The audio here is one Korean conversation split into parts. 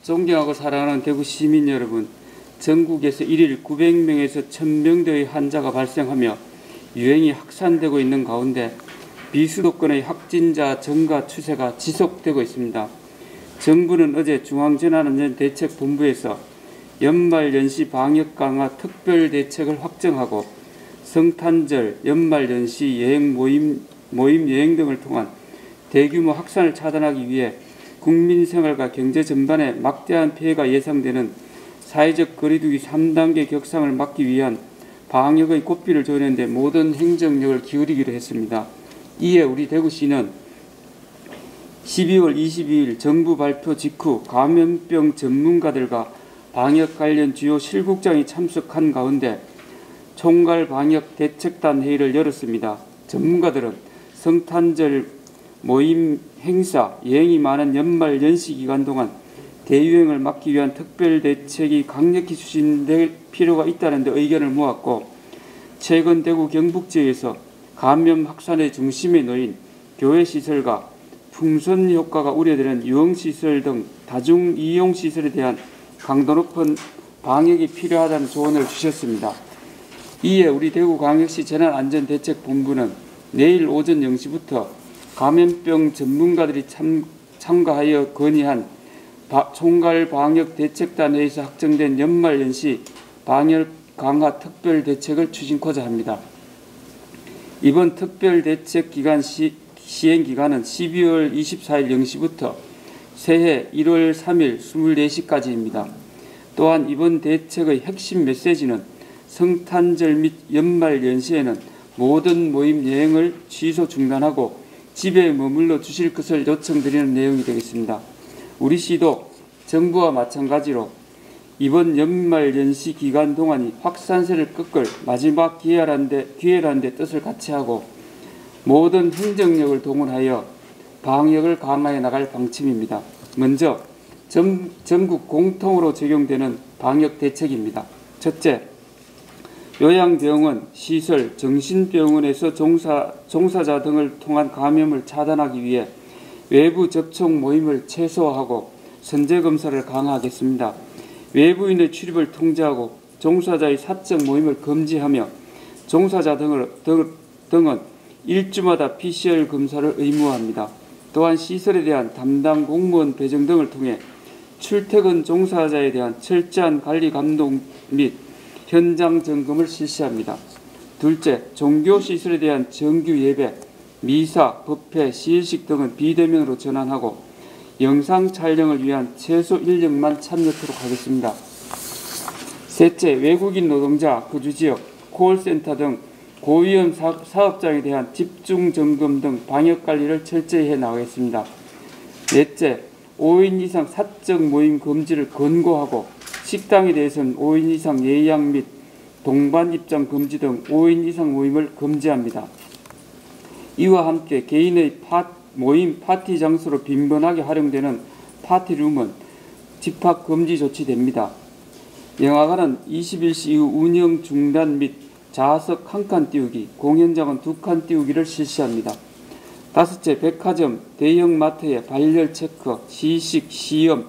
존경하고 사랑하는 대구 시민 여러분, 전국에서 1일 900명에서 1000명대의 환자가 발생하며 유행이 확산되고 있는 가운데 비수도권의 확진자 증가 추세가 지속되고 있습니다. 정부는 어제 중앙재난안전대책본부에서 연말 연시 방역 강화 특별대책을 확정하고 성탄절, 연말 연시 여행 모임 여행 등을 통한 대규모 확산을 차단하기 위해 국민 생활과 경제 전반에 막대한 피해가 예상되는 사회적 거리두기 3단계 격상을 막기 위한 방역의 고삐를 조이는 데 모든 행정력을 기울이기로 했습니다. 이에 우리 대구시는 12월 22일 정부 발표 직후 감염병 전문가들과 방역 관련 주요 실국장이 참석한 가운데 총괄 방역 대책단 회의를 열었습니다. 전문가들은 성탄절 모임, 행사, 여행이 많은 연말 연시 기간 동안 대유행을 막기 위한 특별 대책이 강력히 추진될 필요가 있다는 데 의견을 모았고, 최근 대구 경북 지역에서 감염 확산의 중심에 놓인 교회시설과 풍선 효과가 우려되는 유흥시설 등 다중이용시설에 대한 강도 높은 방역이 필요하다는 조언을 주셨습니다. 이에 우리 대구광역시 재난안전대책본부는 내일 오전 0시부터 감염병 전문가들이 참가하여 건의한 총괄 방역 대책단 회의에서 확정된 연말 연시 방역 강화 특별 대책을 추진코자 합니다. 이번 특별 대책 기간 시행 기간은 12월 24일 0시부터 새해 1월 3일 24시까지입니다. 또한 이번 대책의 핵심 메시지는 성탄절 및 연말 연시에는 모든 모임 여행을 취소 중단하고 집에 머물러 주실 것을 요청드리는 내용이 되겠습니다. 우리 시도 정부와 마찬가지로 이번 연말 연시 기간 동안이 확산세를 꺾을 마지막 기회라는 데 뜻을 같이 하고 모든 행정력을 동원하여 방역을 강화해 나갈 방침입니다. 먼저 전국 공통으로 적용되는 방역 대책입니다. 첫째, 요양병원, 시설, 정신병원에서 종사자 등을 통한 감염을 차단하기 위해 외부 접촉 모임을 최소화하고 선제검사를 강화하겠습니다. 외부인의 출입을 통제하고 종사자의 사적 모임을 금지하며 종사자 등은 1주마다 PCR 검사를 의무화합니다. 또한 시설에 대한 담당 공무원 배정 등을 통해 출퇴근 종사자에 대한 철저한 관리 감독 및 현장 점검을 실시합니다. 둘째, 종교시설에 대한 정규 예배, 미사, 법회, 시일식 등은 비대면으로 전환하고 영상 촬영을 위한 최소 인력만 참여토록 하겠습니다. 셋째, 외국인 노동자, 거주지역, 콜센터 등 고위험 사업장에 대한 집중 점검 등 방역관리를 철저히 해나가겠습니다. 넷째, 5인 이상 사적 모임 금지를 권고하고 식당에 대해서는 5인 이상 예약 및 동반 입장 금지 등 5인 이상 모임을 금지합니다. 이와 함께 개인의 모임 파티 장소로 빈번하게 활용되는 파티룸은 집합 금지 조치됩니다. 영화관은 21시 이후 운영 중단 및 좌석 1칸 띄우기, 공연장은 2칸 띄우기를 실시합니다. 다섯째, 백화점, 대형 마트의 발열 체크, 시식, 시험,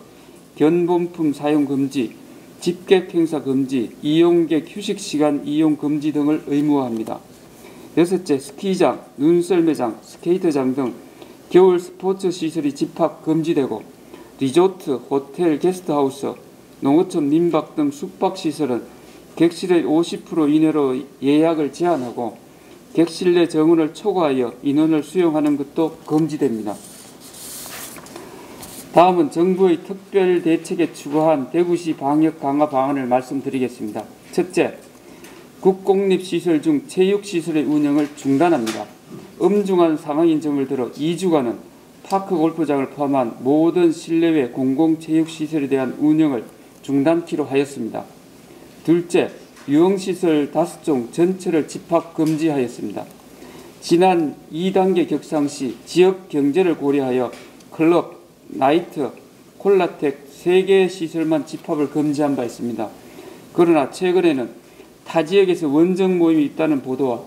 견본품 사용 금지, 집객 행사 금지, 이용객 휴식시간 이용 금지 등을 의무화합니다. 여섯째, 스키장, 눈썰매장, 스케이트장 등 겨울 스포츠 시설이 집합 금지되고 리조트, 호텔, 게스트하우스, 농어촌, 민박 등 숙박시설은 객실의 50% 이내로 예약을 제한하고 객실 내 정원을 초과하여 인원을 수용하는 것도 금지됩니다. 다음은 정부의 특별 대책에 추가한 대구시 방역 강화 방안을 말씀드리겠습니다. 첫째, 국공립시설 중 체육시설의 운영을 중단합니다. 엄중한 상황인 점을 들어 2주간은 파크 골프장을 포함한 모든 실내외 공공체육시설에 대한 운영을 중단키로 하였습니다. 둘째, 유흥시설 5종 전체를 집합 금지하였습니다. 지난 2단계 격상 시 지역 경제를 고려하여 클럽, 나이트, 콜라텍 3개의 시설만 집합을 금지한 바 있습니다. 그러나 최근에는 타 지역에서 원정 모임이 있다는 보도와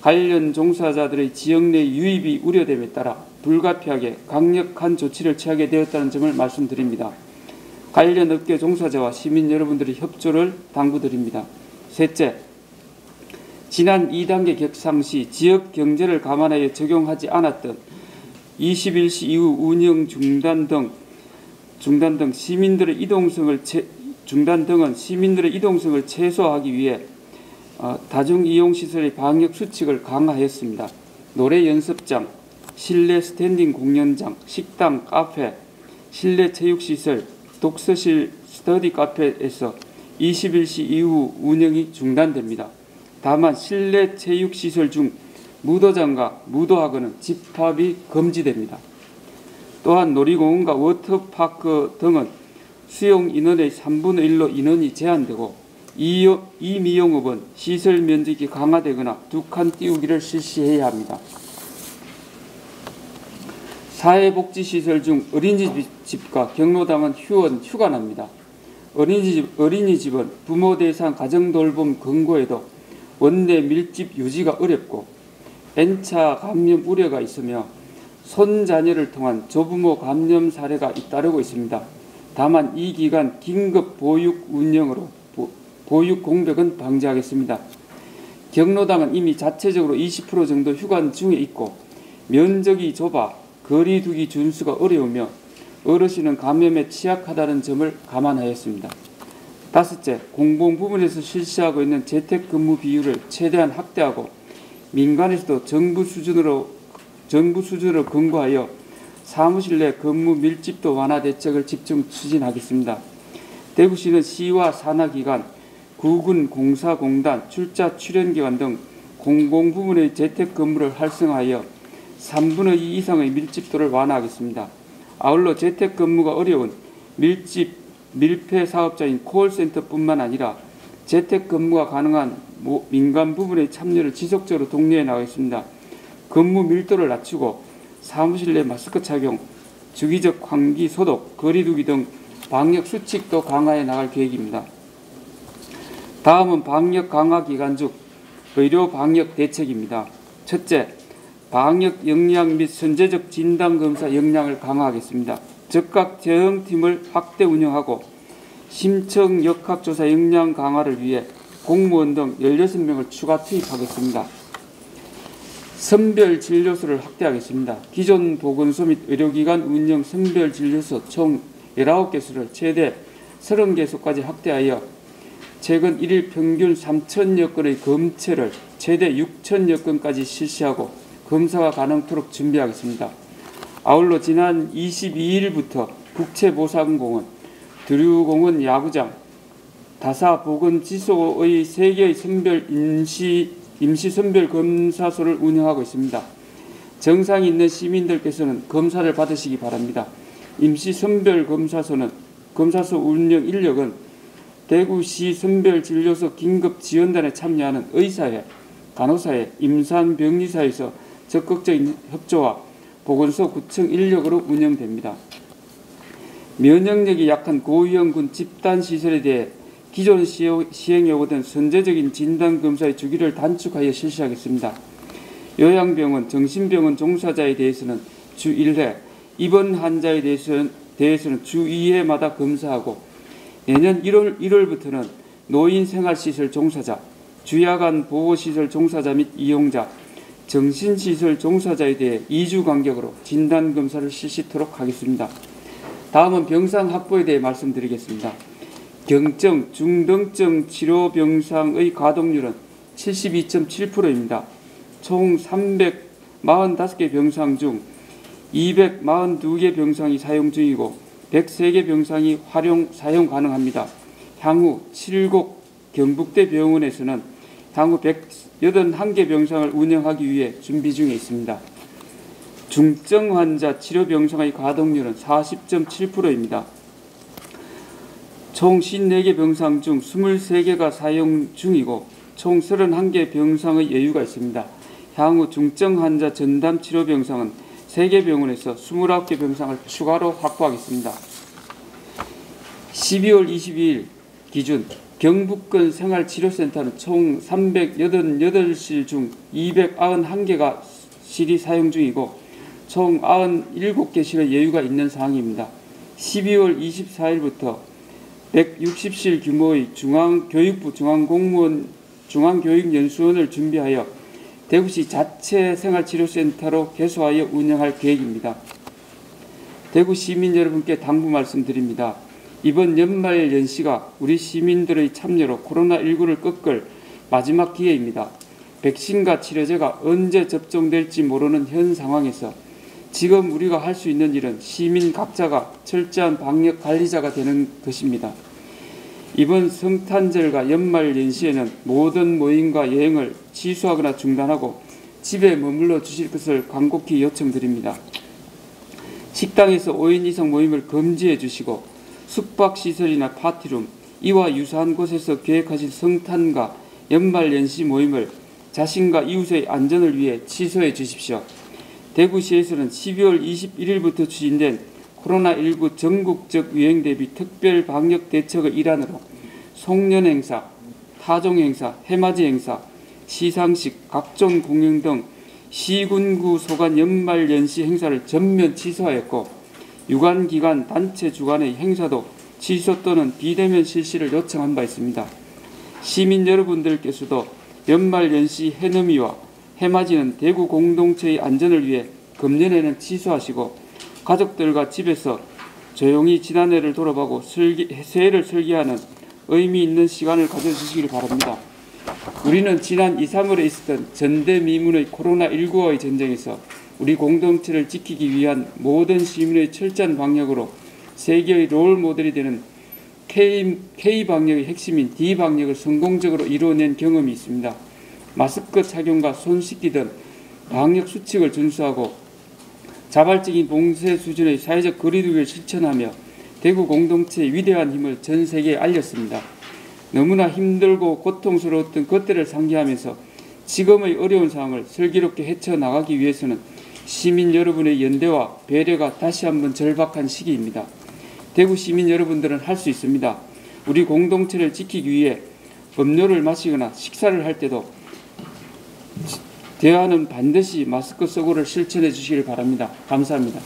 관련 종사자들의 지역 내 유입이 우려됨에 따라 불가피하게 강력한 조치를 취하게 되었다는 점을 말씀드립니다. 관련 업계 종사자와 시민 여러분들의 협조를 당부드립니다. 셋째, 지난 2단계 격상 시 지역 경제를 감안하여 적용하지 않았던 21시 이후 운영 중단 등 시민들의 이동성을 최소화하기 위해 다중이용시설의 방역 수칙을 강화했습니다. 노래 연습장, 실내 스탠딩 공연장, 식당, 카페, 실내 체육시설, 독서실, 스터디 카페에서 21시 이후 운영이 중단됩니다. 다만 실내 체육시설 중 무도장과 무도학원은 집합이 금지됩니다. 또한 놀이공원과 워터파크 등은 수용 인원의 3분의 1로 인원이 제한되고 이미용업은 시설 면적이 강화되거나 2칸 띄우기를 실시해야 합니다. 사회복지시설 중 어린이집과 경로당은 휴관합니다. 어린이집은 부모 대상 가정돌봄 권고에도 원내 밀집 유지가 어렵고 N차 감염 우려가 있으며 손자녀를 통한 조부모 감염 사례가 잇따르고 있습니다. 다만 이 기간 긴급 보육 운영으로 보육 공백은 방지하겠습니다. 경로당은 이미 자체적으로 20% 정도 휴관 중에 있고 면적이 좁아 거리 두기 준수가 어려우며 어르신은 감염에 취약하다는 점을 감안하였습니다. 다섯째, 공공부문에서 실시하고 있는 재택근무 비율을 최대한 확대하고 민간에서도 정부 수준으로 근거하여 사무실 내 근무 밀집도 완화 대책을 집중 추진하겠습니다. 대구시는 시와 산하기관, 구군공사공단, 출자 출연기관 등 공공부문의 재택근무를 활성화하여 3분의 2 이상의 밀집도를 완화하겠습니다. 아울러 재택근무가 어려운 밀폐 사업자인 콜센터뿐만 아니라 재택근무가 가능한 민간 부문의 참여를 지속적으로 독려해 나가겠습니다. 근무 밀도를 낮추고 사무실 내 마스크 착용, 주기적 환기 소독, 거리 두기 등 방역 수칙도 강화해 나갈 계획입니다. 다음은 방역 강화 기간 중 의료 방역 대책입니다. 첫째, 방역 역량 및 선제적 진단검사 역량을 강화하겠습니다. 즉각 대응팀을 확대 운영하고 심층 역학조사 역량 강화를 위해 공무원 등 16명을 추가 투입하겠습니다. 선별진료소를 확대하겠습니다. 기존 보건소 및 의료기관 운영 선별진료소 총 19개소를 최대 30개소까지 확대하여 최근 1일 평균 3,000여 건의 검체를 최대 6,000여 건까지 실시하고 검사가 가능토록 준비하겠습니다. 아울러 지난 22일부터 국채보상공원, 두류공원 야구장, 다사보건지소의 3개의 임시 선별검사소를 운영하고 있습니다. 증상이 있는 시민들께서는 검사를 받으시기 바랍니다. 임시 선별검사소 운영 인력은 대구시 선별진료소 긴급지원단에 참여하는 의사회, 간호사회, 임산병리사에서 적극적인 협조와 보건소 구청 인력으로 운영됩니다. 면역력이 약한 고위험군 집단시설에 대해 기존 시행해오던 선제적인 진단검사의 주기를 단축하여 실시하겠습니다. 요양병원, 정신병원 종사자에 대해서는 주 1회, 입원 환자에 대해서는 주 2회마다 검사하고 내년 1월부터는 노인생활시설 종사자, 주야간 보호시설 종사자 및 이용자, 정신시설 종사자에 대해 2주 간격으로 진단검사를 실시토록 하겠습니다. 다음은 병상 확보에 대해 말씀드리겠습니다. 경증, 중등증 치료 병상의 가동률은 72.7%입니다. 총 345개 병상 중 242개 병상이 사용 중이고 103개 병상이 사용 가능합니다. 향후 7곳 경북대 병원에서는 향후 181개 병상을 운영하기 위해 준비 중에 있습니다. 중증 환자 치료 병상의 가동률은 40.7%입니다. 총 54개 병상 중 23개가 사용 중이고 총 31개 병상의 여유가 있습니다. 향후 중증 환자 전담 치료 병상은 3개 병원에서 29개 병상을 추가로 확보하겠습니다. 12월 22일 기준 경북권 생활치료센터는 총 388실 중 291개가 실이 사용 중이고 총 97개 실의 여유가 있는 상황입니다. 12월 24일부터 160실 규모의 중앙교육부 중앙교육연수원을 준비하여 대구시 자체 생활치료센터로 개소하여 운영할 계획입니다. 대구 시민 여러분께 당부 말씀드립니다. 이번 연말 연시가 우리 시민들의 참여로 코로나19를 꺾을 마지막 기회입니다. 백신과 치료제가 언제 접종될지 모르는 현 상황에서 지금 우리가 할 수 있는 일은 시민 각자가 철저한 방역 관리자가 되는 것입니다. 이번 성탄절과 연말 연시에는 모든 모임과 여행을 취소하거나 중단하고 집에 머물러 주실 것을 간곡히 요청드립니다. 식당에서 5인 이상 모임을 금지해 주시고 숙박시설이나 파티룸, 이와 유사한 곳에서 계획하신 성탄과 연말 연시 모임을 자신과 이웃의 안전을 위해 취소해 주십시오. 대구시에서는 12월 21일부터 추진된 코로나19 전국적 유행 대비 특별 방역 대책의 일환으로 송년 행사, 타종 행사, 해맞이 행사, 시상식, 각종 공연 등 시군구 소관 연말 연시 행사를 전면 취소하였고 유관기관 단체 주관의 행사도 취소 또는 비대면 실시를 요청한 바 있습니다. 시민 여러분들께서도 연말 연시 해넘이와 해맞이는 대구 공동체의 안전을 위해 금년에는 취소하시고 가족들과 집에서 조용히 지난해를 돌아보고 새해를 설계하는 의미 있는 시간을 가져주시길 바랍니다. 우리는 지난 2, 3월에 있었던 전대미문의 코로나19와의 전쟁에서 우리 공동체를 지키기 위한 모든 시민의 철저한 방역으로 세계의 롤 모델이 되는 K방역의 핵심인 D방역을 성공적으로 이루어낸 경험이 있습니다. 마스크 착용과 손 씻기 등 방역 수칙을 준수하고 자발적인 봉쇄 수준의 사회적 거리두기를 실천하며 대구 공동체의 위대한 힘을 전 세계에 알렸습니다. 너무나 힘들고 고통스러웠던 그때를 상기하면서 지금의 어려운 상황을 슬기롭게 헤쳐나가기 위해서는 시민 여러분의 연대와 배려가 다시 한번 절박한 시기입니다. 대구 시민 여러분들은 할 수 있습니다. 우리 공동체를 지키기 위해 음료를 마시거나 식사를 할 때도 대화는 반드시 마스크 쓰고를 실천해 주시길 바랍니다. 감사합니다.